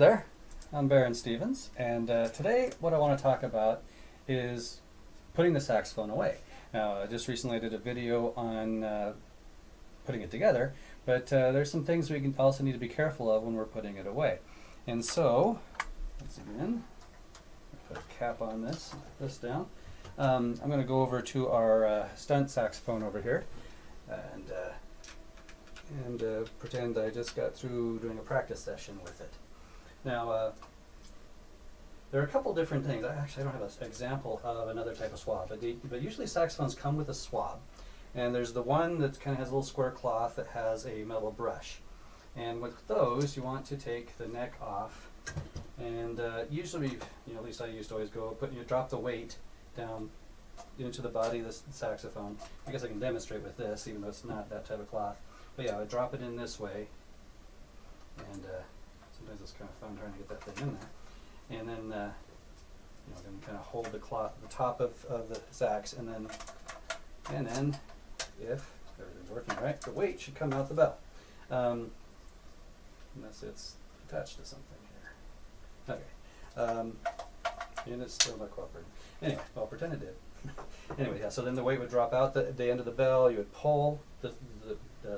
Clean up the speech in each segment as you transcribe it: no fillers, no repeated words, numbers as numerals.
there, I'm Berin and today what I want to talk about is putting the saxophone away. Now, I just recently did a video on putting it together, but there's some things we can also need to be careful of when we're putting it away. And so, once again, put a cap on this down. I'm going to go over to our stunt saxophone over here and pretend I just got through doing a practice session with it. Now, there are a couple different things. Actually, I don't have an example of another type of swab, but usually saxophones come with a swab. And there's the one that kind of has a little square cloth that has a metal brush. And with those, you want to take the neck off. And usually, at least I used to always go, drop the weight down into the body of the saxophone. I guess I can demonstrate with this, even though it's not that type of cloth. But yeah, I would drop it in this way. And sometimes it's kind of fun trying to get that thing in there. And then, then kind of hold the cloth at the top of the sax, and then, if everything's working right, the weight should come out the bell. Unless it's attached to something here. Okay. And it's still not cooperating. Anyway, I'll pretend it did. Anyway, yeah, so then the weight would drop out the end of the bell, you would pull the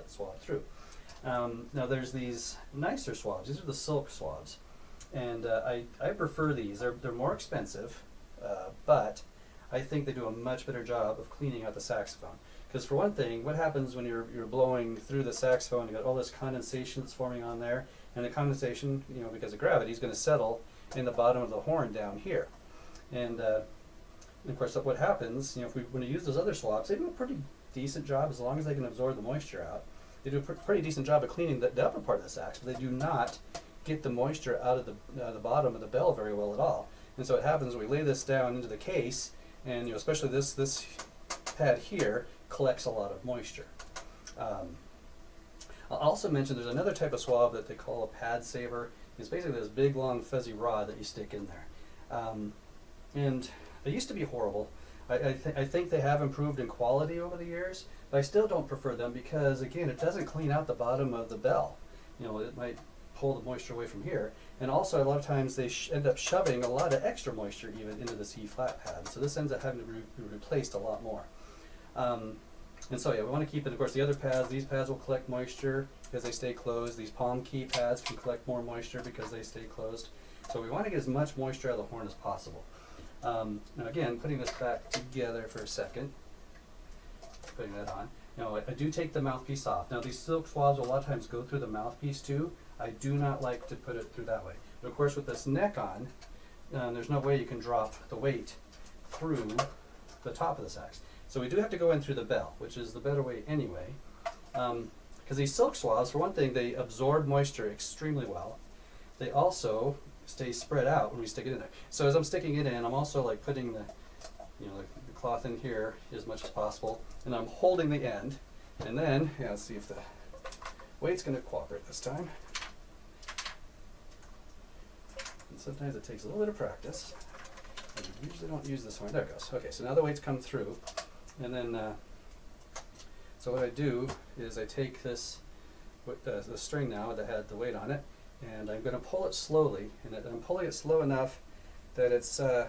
swab through. Now there's these nicer swabs. These are the silk swabs, and I prefer these. They're more expensive, but I think they do a much better job of cleaning out the saxophone. Because for one thing, what happens when you're blowing through the saxophone? You got all this condensation that's forming on there, and the condensation, because of gravity, is going to settle in the bottom of the horn down here. And of course, what happens, when you use those other swabs, they do a pretty decent job as long as they can absorb the moisture out. They do a pretty decent job of cleaning the upper part of the sax, but they do not get the moisture out of the bottom of the bell very well at all. And so what happens when we lay this down into the case, and especially this pad here collects a lot of moisture. I'll also mention there's another type of swab that they call a pad saver. It's basically this big long fuzzy rod that you stick in there. And they used to be horrible. I think they have improved in quality over the years, but I still don't prefer them because, again, it doesn't clean out the bottom of the bell. It might pull the moisture away from here. And also, a lot of times, they end up shoving a lot of extra moisture even into this E-flat pad. So this ends up having to be replaced a lot more. And so, yeah, we want to keep it. Of course, the other pads, these pads will collect moisture because they stay closed. These palm key pads can collect more moisture because they stay closed. So we want to get as much moisture out of the horn as possible. Now again, putting this back together for a second, putting that on. Now I do take the mouthpiece off. Now these silk swabs will a lot of times go through the mouthpiece too. I do not like to put it through that way. But of course with this neck on, there's no way you can drop the weight through the top of the sax. So we do have to go in through the bell, which is the better way anyway. Because these silk swabs, for one thing, they absorb moisture extremely well. They also stay spread out when we stick it in there. So as I'm sticking it in, I'm also like putting the cloth in here as much as possible, and I'm holding the end. And then, let's see if the weight's going to cooperate this time. And sometimes it takes a little bit of practice. I usually don't use this one. There it goes. Okay, so now the weight's come through, and then so what I do is I take this the string now that had the weight on it, and I'm going to pull it slowly, and I'm pulling it slow enough that it's, the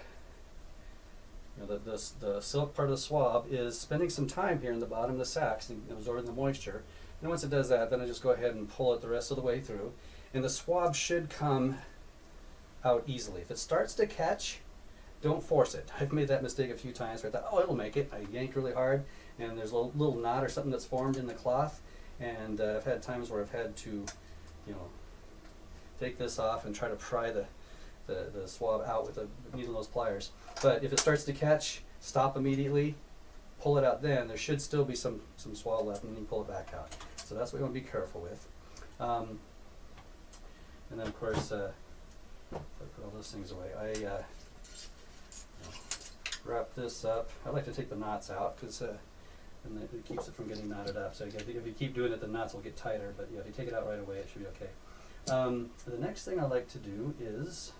silk part of the swab is spending some time here in the bottom of the sax and absorbing the moisture. And once it does that, then I just go ahead and pull it the rest of the way through. And the swab should come out easily. If it starts to catch, don't force it. I've made that mistake a few times where I thought, oh, it'll make it. I yanked really hard, and there's a little knot or something that's formed in the cloth. And I've had times where I've had to, take this off and try to pry the swab out with a needle nose pliers. But if it starts to catch, stop immediately, pull it out then. There should still be some swab left, and then you pull it back out. So that's what you want to be careful with. And then, of course, I put all those things away. I wrap this up. I like to take the knots out because it keeps it from getting knotted up. So if you keep doing it, the knots will get tighter. But if you take it out right away, it should be okay. The next thing I like to do is,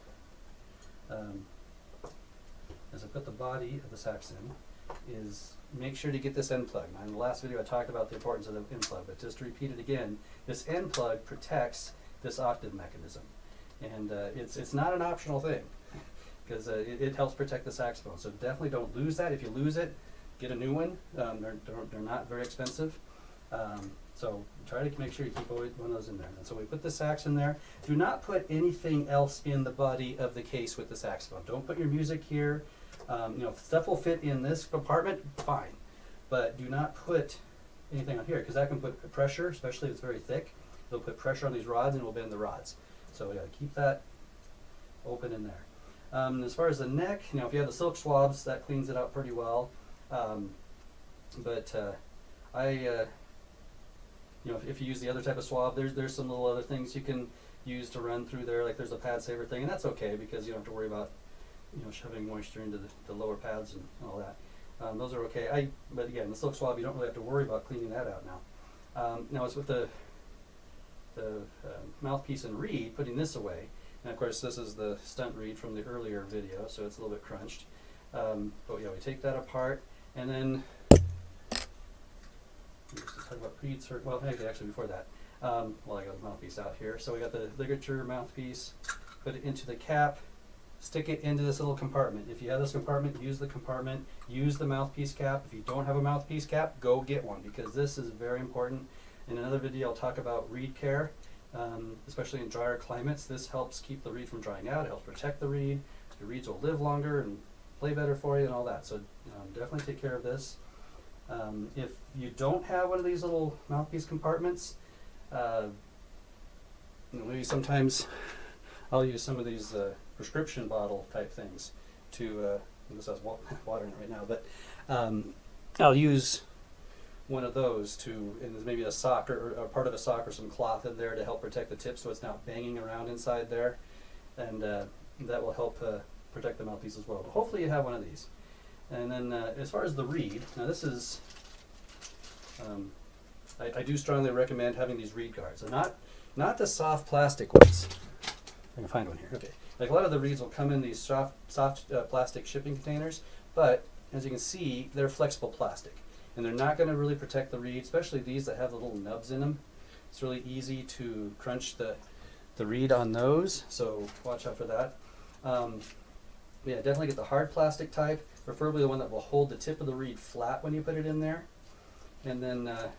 as I put the body of the sax in, is make sure to get this end plug. Now, in the last video I talked about the importance of the end plug, but just to repeat it again, this end plug protects this octave mechanism. And it's not an optional thing, because it helps protect the saxophone. So definitely don't lose that. If you lose it, get a new one. They're not very expensive. So try to make sure you keep one of those in there. And so we put the sax in there. Do not put anything else in the body of the case with the saxophone. Don't put your music here. If stuff will fit in this compartment, fine. But do not put anything on here, because that can put pressure, especially if it's very thick. It'll put pressure on these rods and it will bend the rods. So we got to keep that open in there. As far as the neck, if you have the silk swabs, that cleans it out pretty well. If you use the other type of swab, there's some little other things you can use to run through there, like there's a pad saver thing, and that's okay because you don't have to worry about shoving moisture into the lower pads and all that. Those are okay. But again, the silk swab, you don't really have to worry about cleaning that out now. Now it's with the mouthpiece and reed, putting this away. And of course, this is the stunt reed from the earlier video, so it's a little bit crunched. But yeah, we take that apart, and then let's talk about reeds. Well, actually before that, I got the mouthpiece out here. So we got the ligature mouthpiece. Put it into the cap. Stick it into this little compartment. If you have this compartment, use the compartment. Use the mouthpiece cap. If you don't have a mouthpiece cap, go get one, because this is very important. In another video, I'll talk about reed care, especially in drier climates. This helps keep the reed from drying out. It helps protect the reed. The reeds will live longer and play better for you and all that. So definitely take care of this. If you don't have one of these little mouthpiece compartments, maybe sometimes I'll use some of these prescription bottle type things to, this has water in it right now, but I'll use one of those and there's maybe a sock or part of a sock or some cloth in there to help protect the tip so it's not banging around inside there, and that will help protect the mouthpiece as well. But hopefully you have one of these. And then as far as the reed, now this is, I do strongly recommend having these reed guards. And not the soft plastic ones. I can find one here. Okay. Like a lot of the reeds will come in these soft plastic shipping containers, but as you can see, they're flexible plastic. And they're not going to really protect the reed, especially these that have the little nubs in them. It's really easy to crunch the reed on those, so watch out for that. Yeah, definitely get the hard plastic type, preferably the one that will hold the tip of the reed flat when you put it in there. And then, I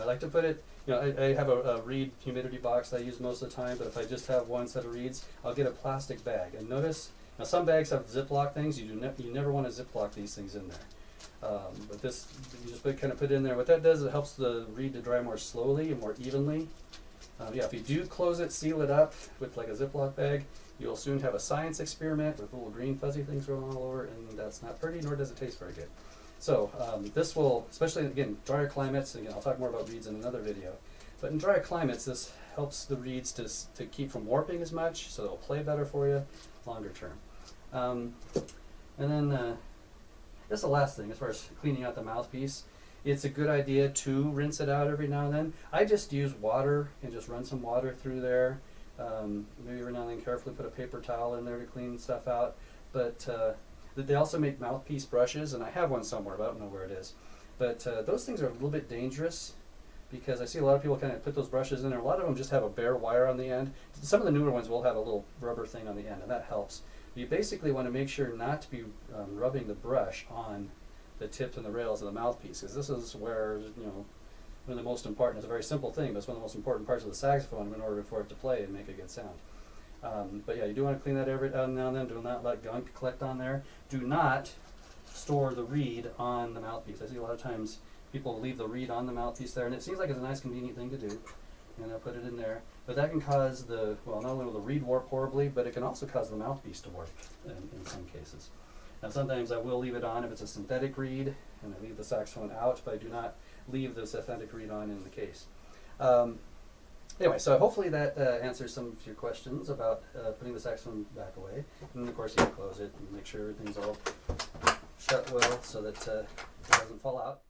like to put it, I have a reed humidity box that I use most of the time, but if I just have one set of reeds, I'll get a plastic bag. And notice, now some bags have Ziploc things, you never want to Ziploc these things in there. But this, you just kind of put it in there. What that does, it helps the reed to dry more slowly and more evenly. If you do close it, seal it up with like a Ziploc bag, you'll soon have a science experiment with little green fuzzy things growing all over, and that's not pretty, nor does it taste very good. So this will, especially again, drier climates, again, I'll talk more about reeds in another video, but in drier climates, this helps the reeds to keep from warping as much, so they'll play better for you longer term. And then that's the last thing, as far as cleaning out the mouthpiece. It's a good idea to rinse it out every now and then. I just use water and just run some water through there. Maybe every now and then carefully put a paper towel in there to clean stuff out. But they also make mouthpiece brushes, and I have one somewhere, but I don't know where it is. But those things are a little bit dangerous, because I see a lot of people kind of put those brushes in there. A lot of them just have a bare wire on the end. Some of the newer ones will have a little rubber thing on the end, and that helps. You basically want to make sure not to be rubbing the brush on the tips and the rails of the mouthpiece, because this is where, one of the most important, it's a very simple thing, but it's one of the most important parts of the saxophone in order for it to play and make a good sound. But yeah, you do want to clean that every now and then. Do not let gunk collect on there. Do not store the reed on the mouthpiece. I see a lot of times people leave the reed on the mouthpiece there, and it seems like it's a nice convenient thing to do. And I'll put it in there. But that can cause not only will the reed warp horribly, but it can also cause the mouthpiece to warp in some cases. Now sometimes I will leave it on if it's a synthetic reed, and I leave the saxophone out, but I do not leave the synthetic reed on in the case. Anyway, so hopefully that answers some of your questions about putting the saxophone back away. And then of course you can close it and make sure everything's all shut well so that it doesn't fall out.